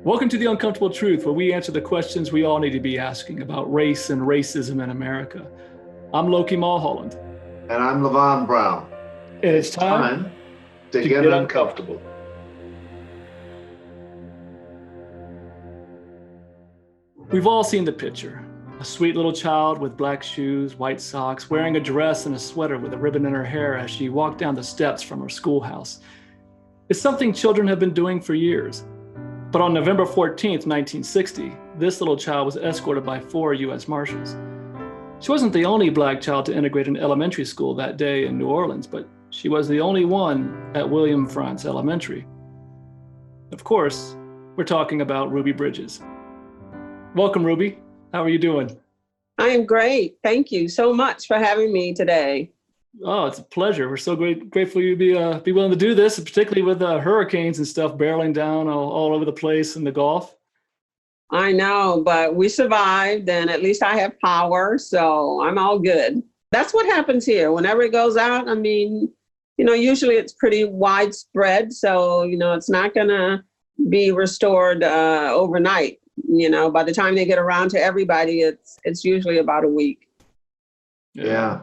Welcome to The Uncomfortable Truth, where we answer the questions we all need to be asking about race and racism in America. I'm Loki Mulholland. And I'm Levon Brown. And it's time to get uncomfortable. We've all seen the picture. A sweet little child with black shoes, white socks, wearing a dress and a sweater with a ribbon in her hair as she walked down the steps from her schoolhouse. It's something children have been doing for years. But on November 14th, 1960, this little child was escorted by 4 U.S. Marshals. She wasn't the only black child to integrate an elementary school that day in New Orleans, but she was the only one at William Frantz Elementary. Of course, we're talking about Ruby Bridges. Welcome, Ruby. How are you doing? I am great. Thank you so much for having me today. Oh, it's a pleasure. We're so grateful you be willing to do this, particularly with hurricanes and stuff barreling down all over the place in the Gulf. I know, but we survived, and at least I have power, so I'm all good. That's what happens here. Whenever it goes out, I mean, usually it's pretty widespread, so, it's not going to be restored overnight. By the time they get around to everybody, it's usually about a week. Yeah.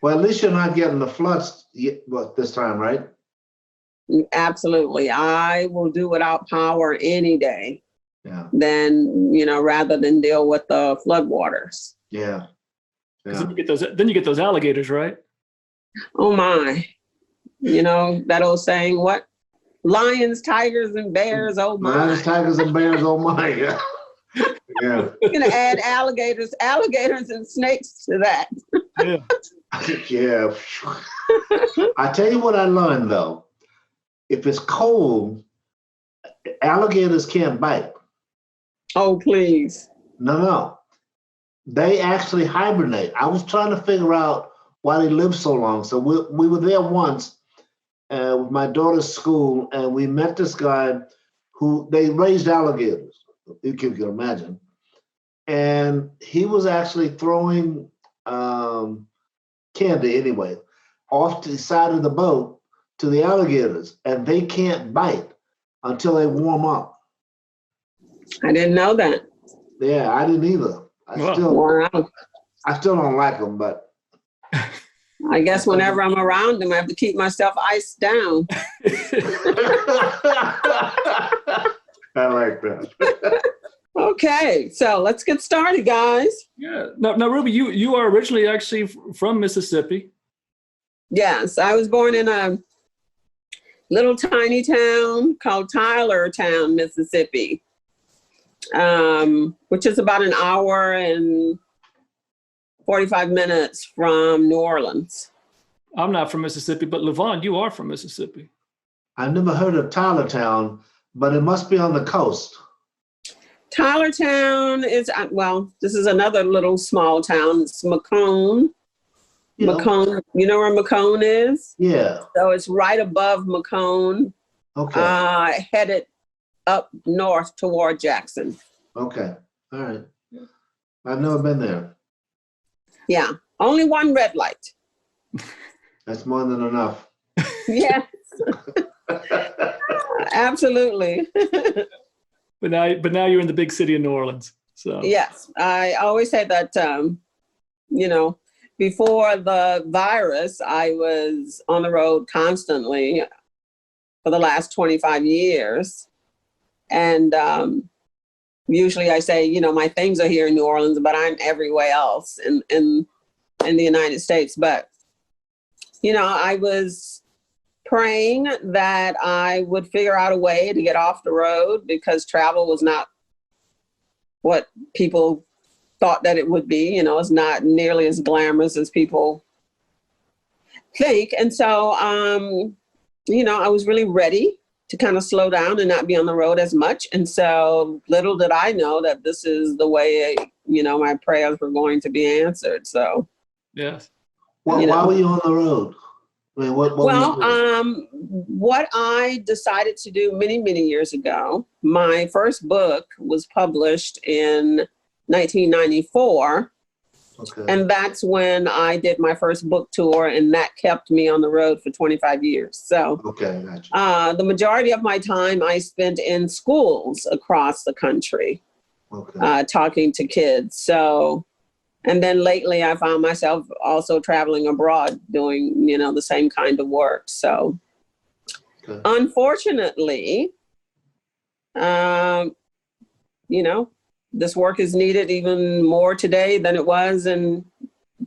Well, at least you're not getting the floods this time, right? Absolutely. I will do without power any day. Yeah. Than, rather than deal with the floodwaters. Yeah. Then you get those alligators, right? Oh my. That old saying, what? Lions, tigers, and bears, oh my. Lions, tigers, and bears, oh my. Yeah. Yeah. You're going to add alligators and snakes to that. Yeah. Yeah. I tell you what I learned, though. If it's cold, alligators can't bite. Oh, please. No. They actually hibernate. I was trying to figure out why they live so long. So we were there once with my daughter's school, and we met this guy who they raised alligators. You can imagine. And he was actually throwing candy anyway off to the side of the boat to the alligators, and they can't bite until they warm up. I didn't know that. Yeah, I didn't either. I still don't like them, but I guess whenever I'm around them, I have to keep myself iced down. I like that. Okay, so let's get started, guys. Yeah. Now, Ruby, you are originally actually from Mississippi. Yes, I was born in a little tiny town called Tylertown, Mississippi, which is about an hour and 45 minutes from New Orleans. I'm not from Mississippi, but Levon, you are from Mississippi. I've never heard of Tylertown, but it must be on the coast. Tylertown is, this is another little small town. It's McCone. McCone, you know where McCone is? Yeah. So it's right above McCone. Okay. Headed up north toward Jackson. Okay. All right. I've never been there. Yeah. Only one red light. That's more than enough. Yes. Absolutely. But now you're in the big city of New Orleans. So yes, I always say that, before the virus, I was on the road constantly for the last 25 years. And usually I say, my things are here in New Orleans, but I'm everywhere else in the United States. But, I was praying that I would figure out a way to get off the road because travel was not what people thought that it would be. It's not nearly as glamorous as people think. And so, I was really ready to kind of slow down and not be on the road as much. And so little did I know that this is the way, my prayers were going to be answered. So, yes. Well, why were you on the road? I mean, what I decided to do many, many years ago, my first book was published in 1994, Okay. And that's when I did my first book tour, and that kept me on the road for 25 years. So Okay, gotcha. the majority of my time I spent in schools across the country, Okay. talking to kids. So, and then lately I found myself also traveling abroad doing, the same kind of work. So Okay. unfortunately, um, this work is needed even more today than it was in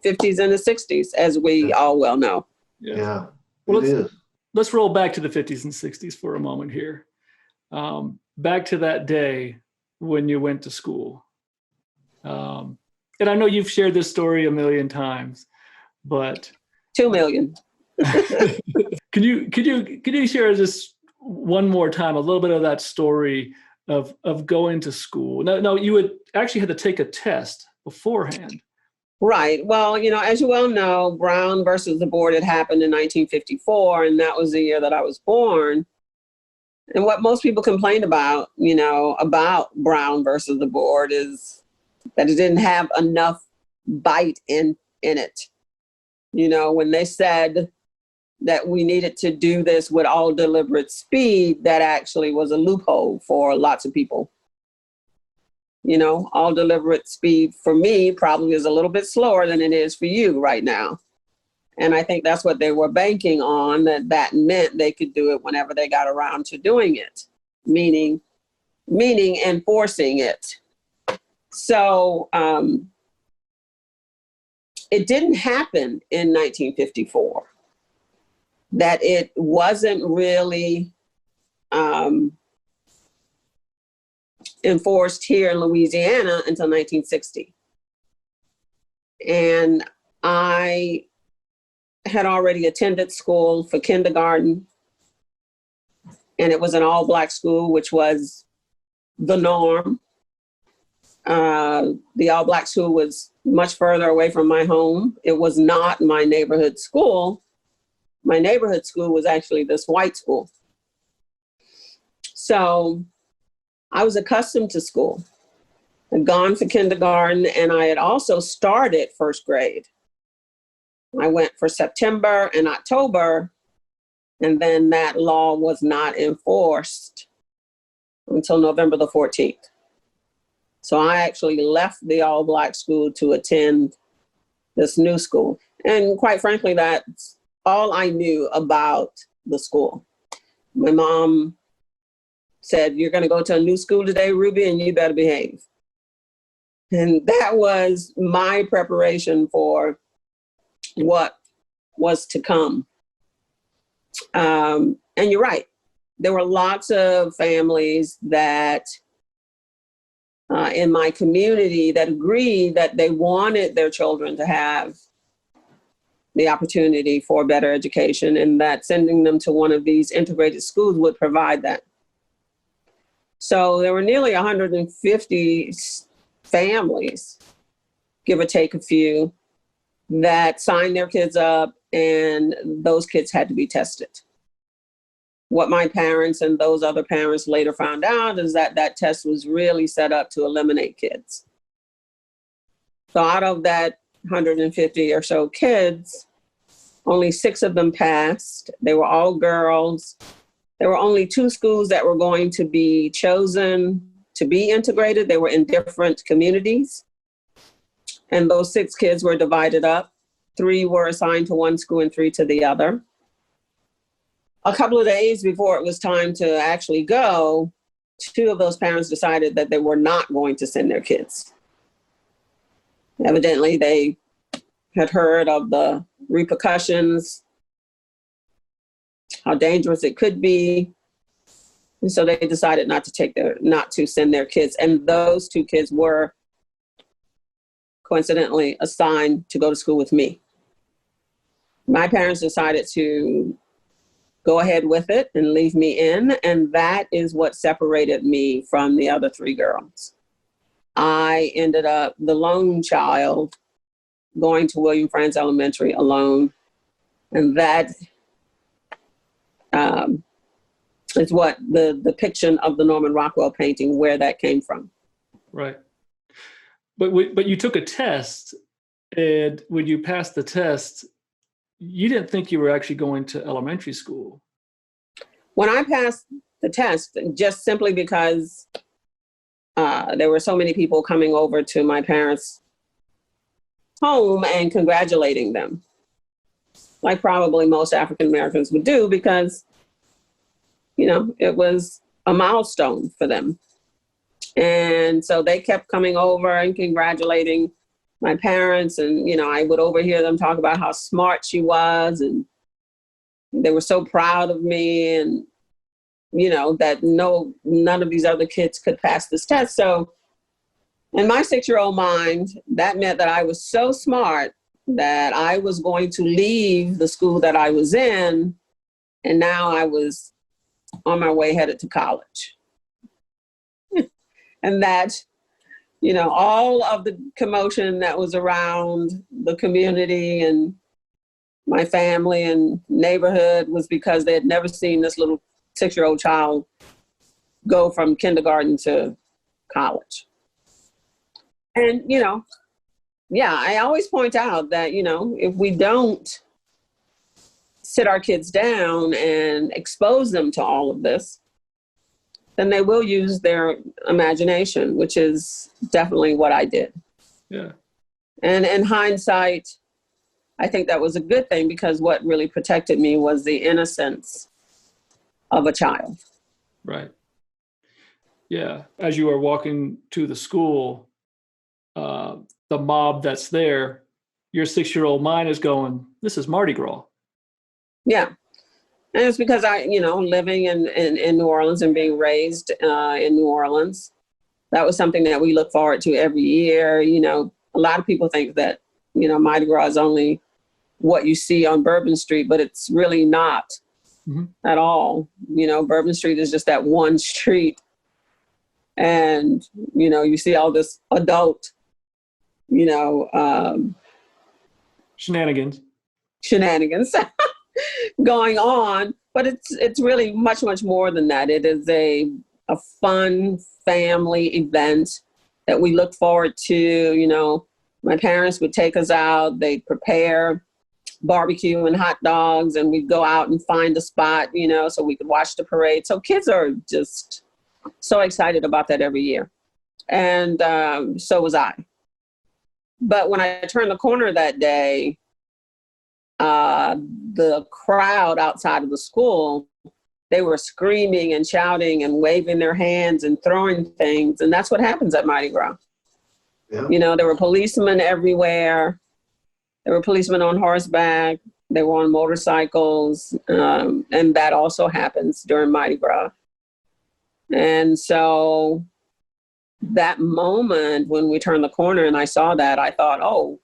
50s and the 60s, as we all well know. Yeah, Well, it is. let's roll back to the 50s and 60s for a moment here. Back to that day when you went to school. And I know you've shared this story a million times, but 2 million. Can you share just one more time a little bit of that story of going to school? No, you had actually had to take a test beforehand. Right. Well, as you well know, Brown versus the board had happened in 1954, and that was the year that I was born. And what most people complain about, about Brown versus the board is that it didn't have enough bite in it. When they said that we needed to do this with all deliberate speed, that actually was a loophole for lots of people. All deliberate speed for me probably is a little bit slower than it is for you right now. And I think that's what they were banking on, that meant they could do it whenever they got around to doing it, meaning enforcing it. So it didn't happen in 1954. That it wasn't really enforced here in Louisiana until 1960. And I had already attended school for kindergarten, and it was an all-Black school, which was the norm. The all-Black school was much further away from my home. It was not my neighborhood school. My neighborhood school was actually this white school. So I was accustomed to school. I'd gone for kindergarten, and I had also started first grade. I went for September and October, and then that law was not enforced until November the 14th. So I actually left the all-Black school to attend this new school. And quite frankly, that's all I knew about the school. My mom said, "You're going to go to a new school today, Ruby, and you better behave." And that was my preparation for what was to come. And you're right. There were lots of families that in my community that agreed that they wanted their children to have the opportunity for better education, and that sending them to one of these integrated schools would provide that. So there were nearly 150 families, give or take a few, that signed their kids up, and those kids had to be tested. What my parents and those other parents later found out is that that test was really set up to eliminate kids. So out of that 150 or so kids, only 6 of them passed. They were all girls. There were only 2 schools that were going to be chosen to be integrated. They were in different communities. And those 6 kids were divided up. 3 were assigned to one school and 3 to the other. A couple of days before it was time to actually go, 2 of those parents decided that they were not going to send their kids. Evidently, they had heard of the repercussions, how dangerous it could be. And so they decided not to send their kids. And those 2 kids were coincidentally assigned to go to school with me. My parents decided to go ahead with it and leave me in. And that is what separated me from the other 3 girls. I ended up the lone child going to William Franz Elementary alone. And that is what the depiction of the Norman Rockwell painting, where that came from. Right. But you took a test And when you passed the test, you didn't think you were actually going to elementary school. When I passed the test, just simply because there were so many people coming over to my parents' home and congratulating them, like probably most African Americans would do, because, you know, it was a milestone for them. And so they kept coming over and congratulating my parents. And, you know, I would overhear them talk about how smart she was. And they were so proud of me, and, you know, that none of these other kids could pass this test. So in my 6-year-old mind, that meant that I was so smart that I was going to leave the school that I was in. And now I was on my way headed to college. And that, you know, all of the commotion that was around the community and my family and neighborhood was because they had never seen this little 6-year-old child go from kindergarten to college. And, you know, yeah, I always point out that, you know, if we don't sit our kids down and expose them to all of this, then they will use their imagination, which is definitely what I did. Yeah. And in hindsight, I think that was a good thing, because what really protected me was the innocence of a child. Right. Yeah. As you are walking to the school, the mob that's there, your 6-year-old mind is going, this is Mardi Gras. Yeah. And it's because you know, living in New Orleans and being raised in New Orleans, that was something that we look forward to every year. You know, a lot of people think that, you know, Mardi Gras is only what you see on Bourbon Street, but it's really not at all. You know, Bourbon Street is just that one street. And, you know, you see all this adult, you know, Shenanigans going on, but it's really much, much more than that. It is a fun family event that we look forward to. You know, my parents would take us out, they'd prepare barbecue and hot dogs, and we'd go out and find a spot, you know, so we could watch the parade. So kids are just so excited about that every year. And so was I. But when I turned the corner that day, the crowd outside of the school, they were screaming and shouting and waving their hands and throwing things. And that's what happens at Mardi Gras. Yeah. You know, there were policemen everywhere. There were policemen on horseback. They were on motorcycles. And that also happens during Mardi Gras. And so that moment when we turned the corner and I saw that, I thought, oh,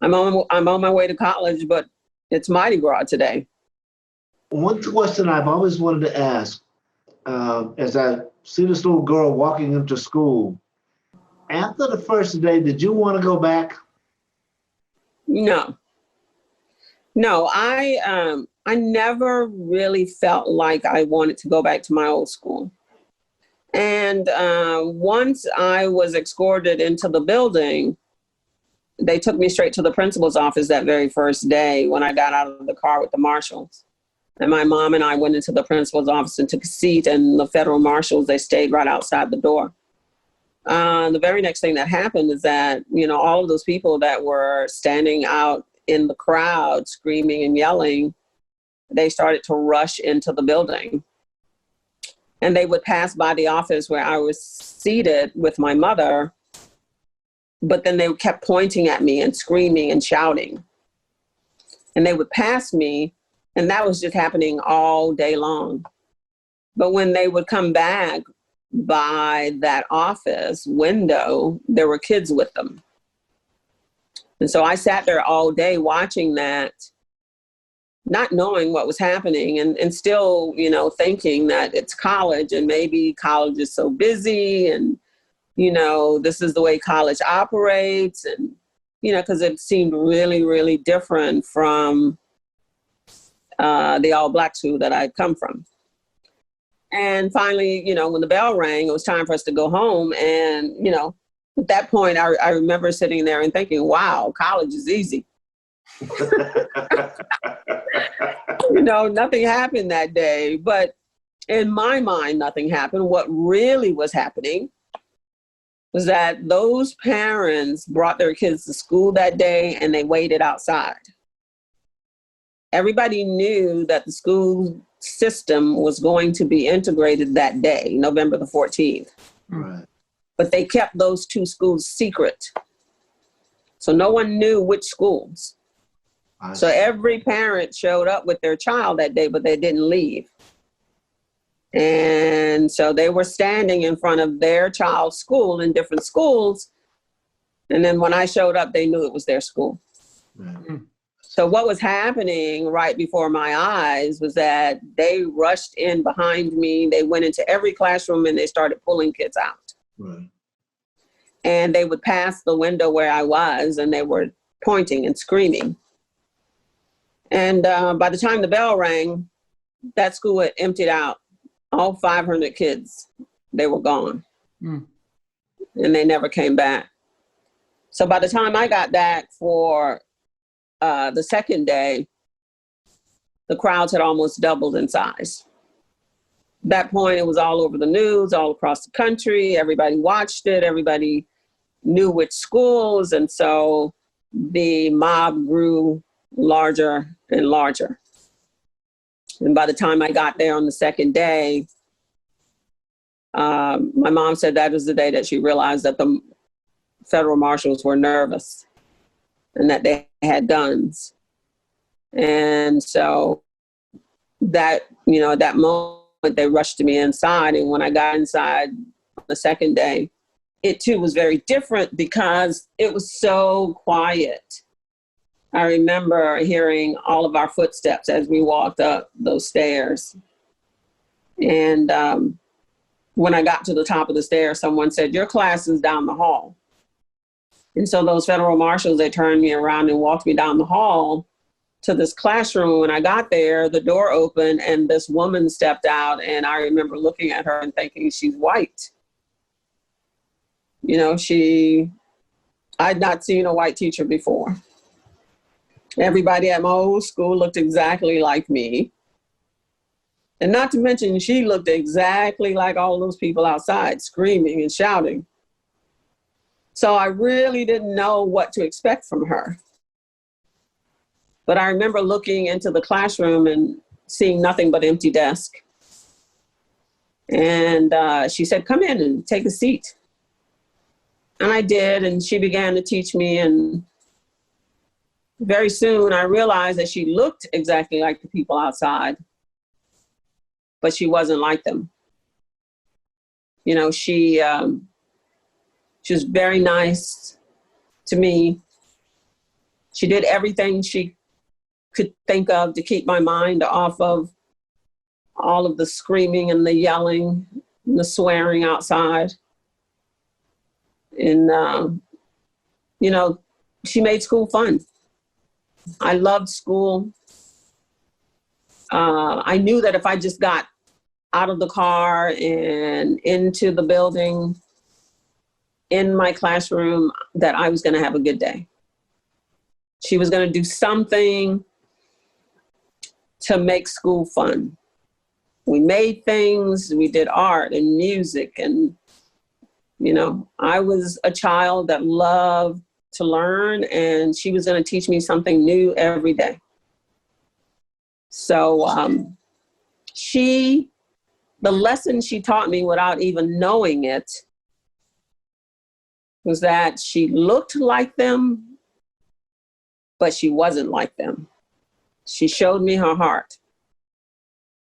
I'm on my way to college, but it's Mardi Gras today. One question I've always wanted to ask, as I see this little girl walking into school, after the first day, did you want to go back? No, I never really felt like I wanted to go back to my old school. And once I was escorted into the building, they took me straight to the principal's office that very first day when I got out of the car with the marshals. And my mom and I went into the principal's office and took a seat, and the federal marshals, they stayed right outside the door. The very next thing that happened is that, you know, all of those people that were standing out in the crowd screaming and yelling, they started to rush into the building. And they would pass by the office where I was seated with my mother, but then they kept pointing at me and screaming and shouting. And they would pass me, and that was just happening all day long. But when they would come back by that office window, there were kids with them. And so I sat there all day watching that, not knowing what was happening, and still, you know, thinking that it's college and maybe college is so busy and, you know, this is the way college operates. And, you know, because it seemed really, really different from the all black school that I'd come from. And finally, you know, when the bell rang, it was time for us to go home. And, you know, At that point, I remember sitting there and thinking, wow, college is easy. Nothing happened that day. But in my mind, nothing happened. What really was happening was that those parents brought their kids to school that day and they waited outside. Everybody knew that the school system was going to be integrated that day, November the 14th. Right. But they kept those two schools secret. So no one knew which schools. So every parent showed up with their child that day, but they didn't leave. And so they were standing in front of their child's school in different schools. And then when I showed up, they knew it was their school. Right. So what was happening right before my eyes was that they rushed in behind me. They went into every classroom and they started pulling kids out. Right. And they would pass the window where I was and they were pointing and screaming. And by the time the bell rang, that school had emptied out. All 500 kids, they were gone. And they never came back. So by the time I got back for the second day, the crowds had almost doubled in size. At that point, it was all over the news, all across the country. Everybody watched it. Everybody knew which schools. And so the mob grew larger and larger. And by the time I got there on the second day, my mom said that was the day that she realized that the federal marshals were nervous and that they had guns. And so that, at that moment, they rushed me inside. And when I got inside on the second day, it too was very different because it was so quiet. I remember hearing all of our footsteps as we walked up those stairs. And when I got to the top of the stairs, someone said, "Your class is down the hall." And so those federal marshals, they turned me around and walked me down the hall to this classroom. When I got there, the door opened and this woman stepped out. And I remember looking at her and thinking, she's white. I'd not seen a white teacher before. Everybody at my old school looked exactly like me. And not to mention, she looked exactly like all those people outside screaming and shouting. So I really didn't know what to expect from her. But I remember looking into the classroom and seeing nothing but empty desk. And she said, "Come in and take a seat." And I did, and she began to teach me, and very soon I realized that she looked exactly like the people outside, but she wasn't like them. She was very nice to me. She did everything she could think of to keep my mind off of all of the screaming and the yelling and the swearing outside. And, she made school fun. I loved school. I knew that if I just got out of the car and into the building, in my classroom, that I was going to have a good day. She was going to do something to make school fun. We made things, we did art and music, and, I was a child that loved to learn, and she was going to teach me something new every day. So the lesson she taught me without even knowing it was that she looked like them, but she wasn't like them. She showed me her heart.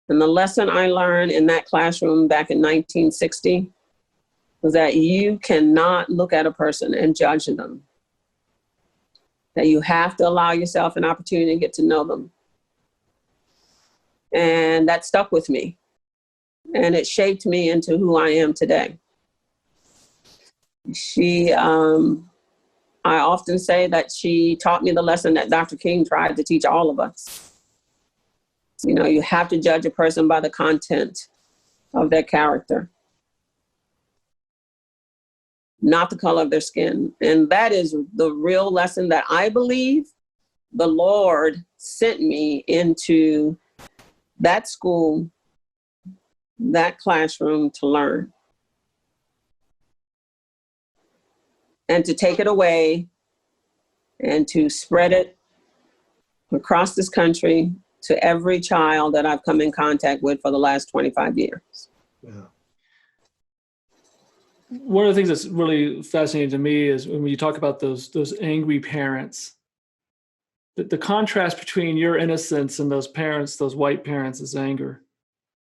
And the lesson I learned in that classroom back in 1960 was that you cannot look at a person and judge them. That you have to allow yourself an opportunity to get to know them. And that stuck with me. And it shaped me into who I am today. I often say that she taught me the lesson that Dr. King tried to teach all of us. You have to judge a person by the content of their character. not the color of their skin. And that is the real lesson that I believe the Lord sent me into that school, that classroom to learn. And to take it away and to spread it across this country to every child that I've come in contact with for the last 25 years. Yeah. One of the things that's really fascinating to me is when you talk about those angry parents, the contrast between your innocence and those parents, those white parents, is anger.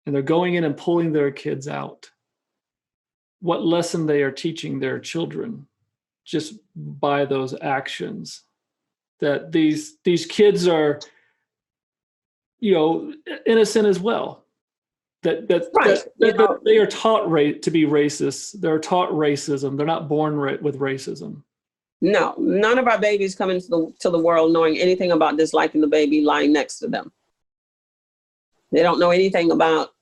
And they're going in and pulling their kids out. What lesson they are teaching their children just by those actions, that these kids are, innocent as well. That they are taught to be racist. They're taught racism. They're not born with racism. No, none of our babies come into the world knowing anything about disliking the baby lying next to them. They don't know anything about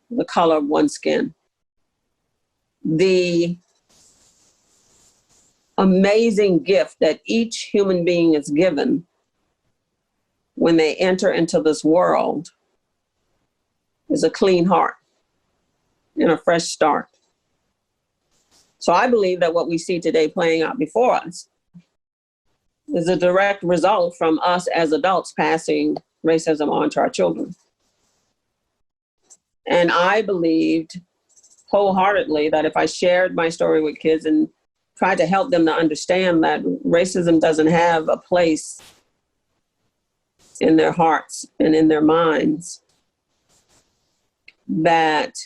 the color of one's skin. The amazing gift that each human being is given when they enter into this world is a clean heart and a fresh start. So I believe that what we see today playing out before us is a direct result from us as adults passing racism on to our children. And I believed wholeheartedly that if I shared my story with kids and tried to help them to understand that racism doesn't have a place in their hearts and in their minds, that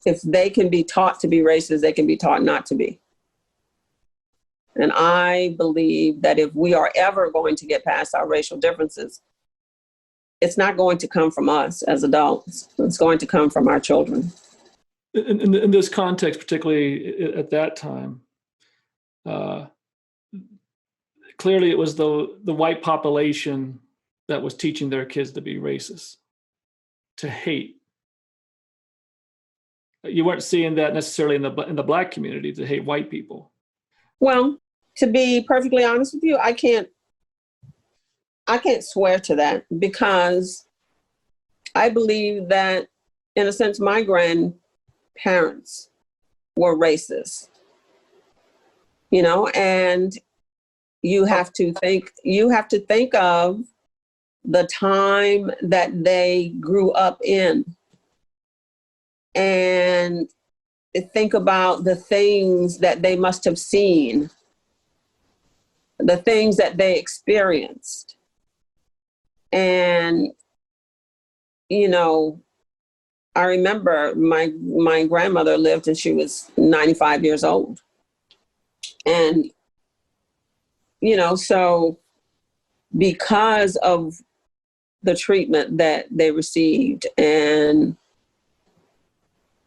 if they can be taught to be racist, they can be taught not to be. And I believe that if we are ever going to get past our racial differences, it's not going to come from us as adults. It's going to come from our children. In this context, particularly at that time, clearly it was the white population that was teaching their kids to be racist, to hate. You weren't seeing that necessarily in the Black community, to hate white people. Well, to be perfectly honest with you, I can't swear to that, because I believe that, in a sense, my grandparents were racist, and you have to think of the time that they grew up in, and think about the things that they must have seen, the things that they experienced. And, I remember my grandmother lived and she was 95 years old. And, so because of the treatment that they received and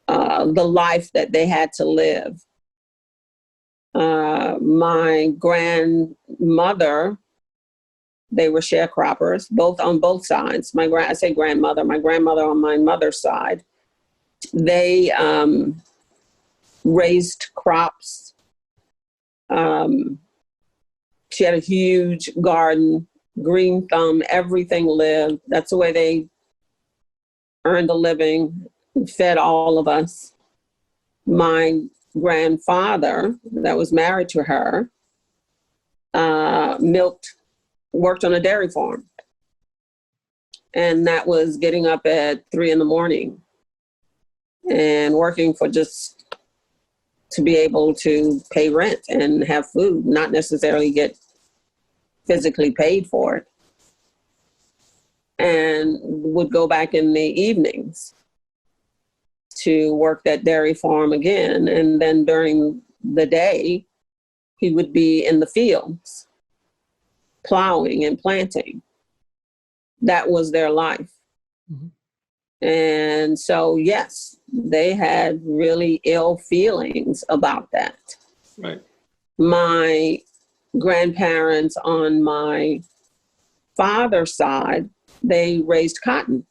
the life that they had to live, my grandmother, they were sharecroppers, on both sides. I say grandmother, my grandmother on my mother's side, they raised crops. She had a huge garden, green thumb, everything lived. That's the way they earned a living, fed all of us. My grandfather, that was married to her, worked on a dairy farm. And that was getting up at 3 a.m. and working for just to be able to pay rent and have food, not necessarily get physically paid for it. And would go back in the evenings to work that dairy farm again. And then during the day, he would be in the fields, plowing and planting. That was their life. Mm-hmm. And so, yes, they had really ill feelings about that. Right. My grandparents on my father's side, they raised cotton.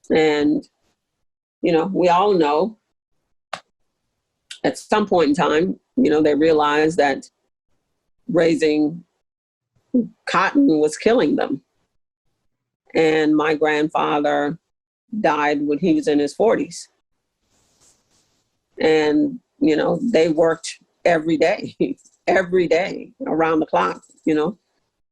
And, we all know at some point in time, they realized that raising cotton was killing them. And my grandfather died when he was in his 40s. And, they worked every day, every day around the clock,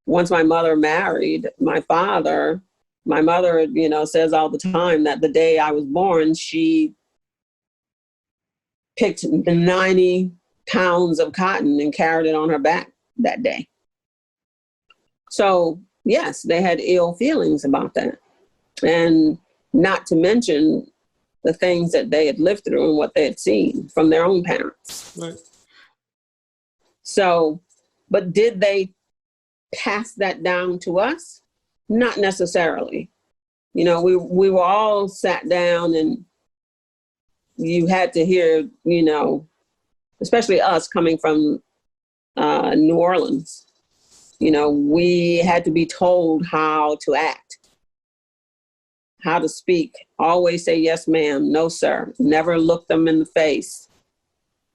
Once my mother married my father, my mother, says all the time that the day I was born, she picked 90 pounds of cotton and carried it on her back that day. So, yes, they had ill feelings about that. And not to mention the things that they had lived through and what they had seen from their own parents. Right. So, but did they pass that down to us? Not necessarily. We were all sat down and you had to hear, especially us coming from New Orleans, we had to be told how to act, how to speak, always say, yes, ma'am, no, sir, never look them in the face,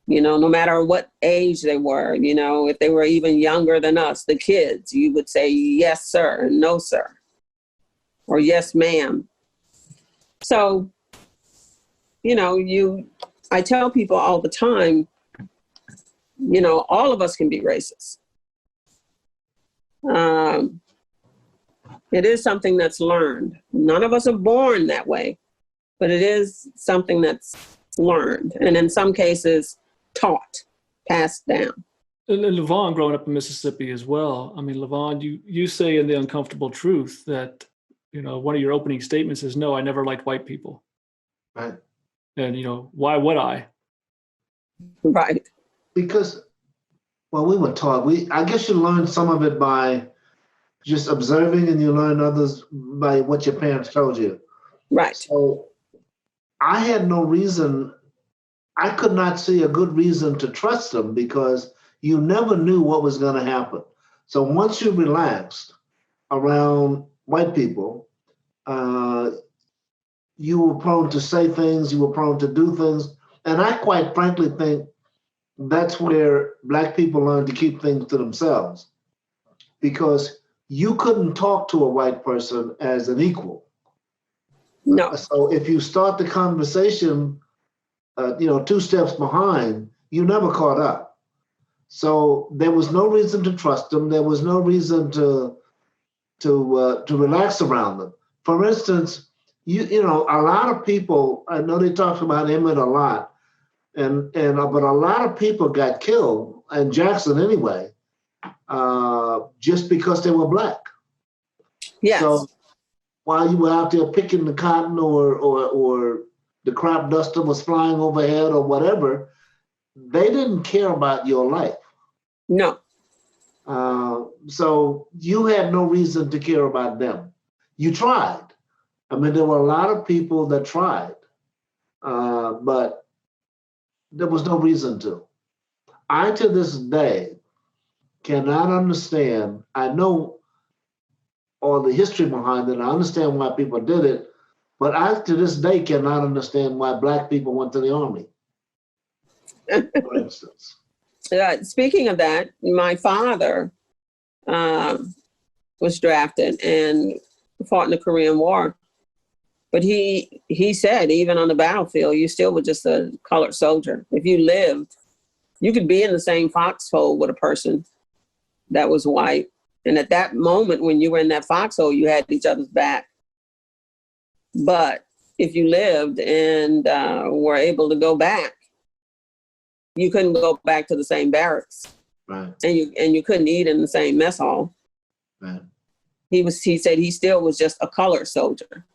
no matter what age they were, if they were even younger than us, the kids, you would say, yes, sir, and no, sir, or yes, ma'am. So, I tell people all the time, all of us can be racist. It is something that's learned. None of us are born that way, but it is something that's learned. And in some cases, taught, passed down. And LaVon, growing up in Mississippi as well. I mean, LaVon, you say in The Uncomfortable Truth that, one of your opening statements is, no, I never liked white people. Right. And, why would I? Right. Because, we were taught, I guess you learn some of it by just observing, and you learn others by what your parents told you. Right. So I had no reason, I could not see a good reason to trust them because you never knew what was going to happen. So once you relaxed around white people, you were prone to say things, you were prone to do things. And I quite frankly think that's where Black people learn to keep things to themselves, because you couldn't talk to a white person as an equal. No. So if you start the conversation, 2 steps behind, you never caught up. So there was no reason to trust them. There was no reason to relax around them. For instance, a lot of people, I know they talk about Emmett a lot, but a lot of people got killed, and Jackson anyway, just because they were Black. Yes. So while you were out there picking the cotton or the crop duster was flying overhead or whatever, they didn't care about your life. No. So you had no reason to care about them. You tried. I mean, there were a lot of people that tried, but there was no reason to. I, to this day, cannot understand. I know all the history behind it. I understand why people did it, but I, to this day, cannot understand why Black people went to the Army, for instance. Speaking of that, my father was drafted and fought in the Korean War. But he said, even on the battlefield, you still were just a colored soldier. If you lived, you could be in the same foxhole with a person that was white. And at that moment, when you were in that foxhole, you had each other's back. But if you lived and were able to go back, you couldn't go back to the same barracks. Right. And you couldn't eat in the same mess hall. Right. He said he still was just a colored soldier,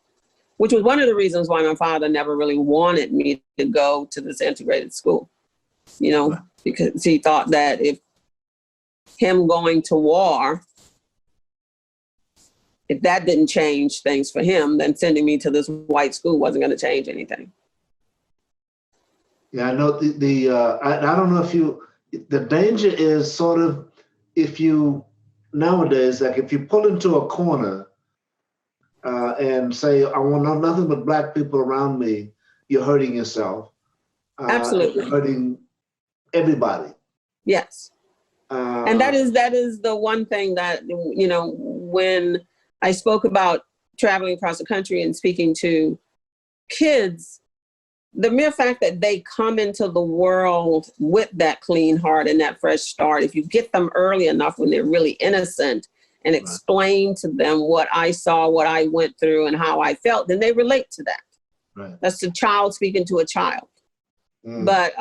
which was one of the reasons why my father never really wanted me to go to this integrated school, right. Because he thought that if him going to war, if that didn't change things for him, then sending me to this white school wasn't going to change anything. Yeah, I know I don't know if the danger is sort of if you, nowadays, like if you pull into a corner and say, I want nothing but Black people around me, you're hurting yourself. Absolutely. You're hurting everybody. Yes. And that is the one thing that, when I spoke about traveling across the country and speaking to kids, the mere fact that they come into the world with that clean heart and that fresh start, if you get them early enough when they're really innocent and explain to them what I saw, what I went through, and how I felt, then they relate to that. Right. That's the child speaking to a child. But,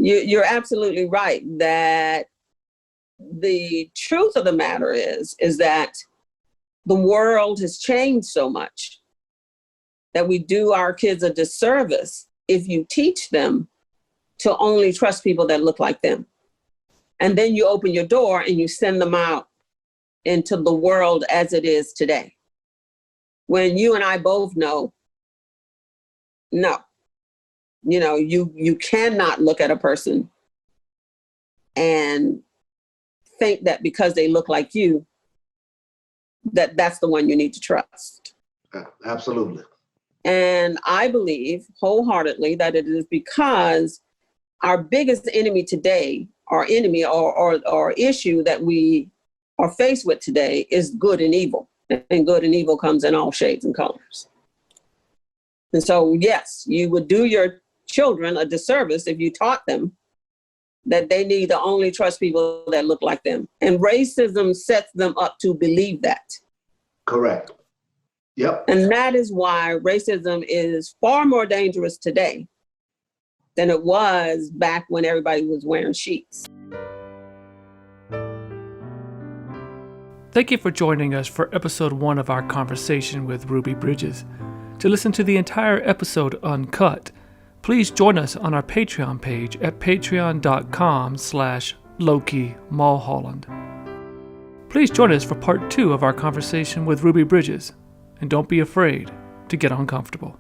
you're absolutely right that the truth of the matter is that the world has changed so much that we do our kids a disservice if you teach them to only trust people that look like them. And then you open your door and you send them out into the world as it is today. When you and I both know, no, you cannot look at a person and think that because they look like you, that's the one you need to trust. Absolutely. And I believe wholeheartedly that it is because our biggest enemy today, our enemy or issue that we are faced with today is good and evil. And good and evil comes in all shades and colors. And so, yes, you would do your children a disservice if you taught them that they need to only trust people that look like them. And racism sets them up to believe that. Correct. Yep. And that is why racism is far more dangerous today than it was back when everybody was wearing sheets. Thank you for joining us for episode 1 of our conversation with Ruby Bridges. To listen to the entire episode uncut, please join us on our Patreon page at patreon.com/LowkeyMulholland. Please join us for part 2 of our conversation with Ruby Bridges, and don't be afraid to get uncomfortable.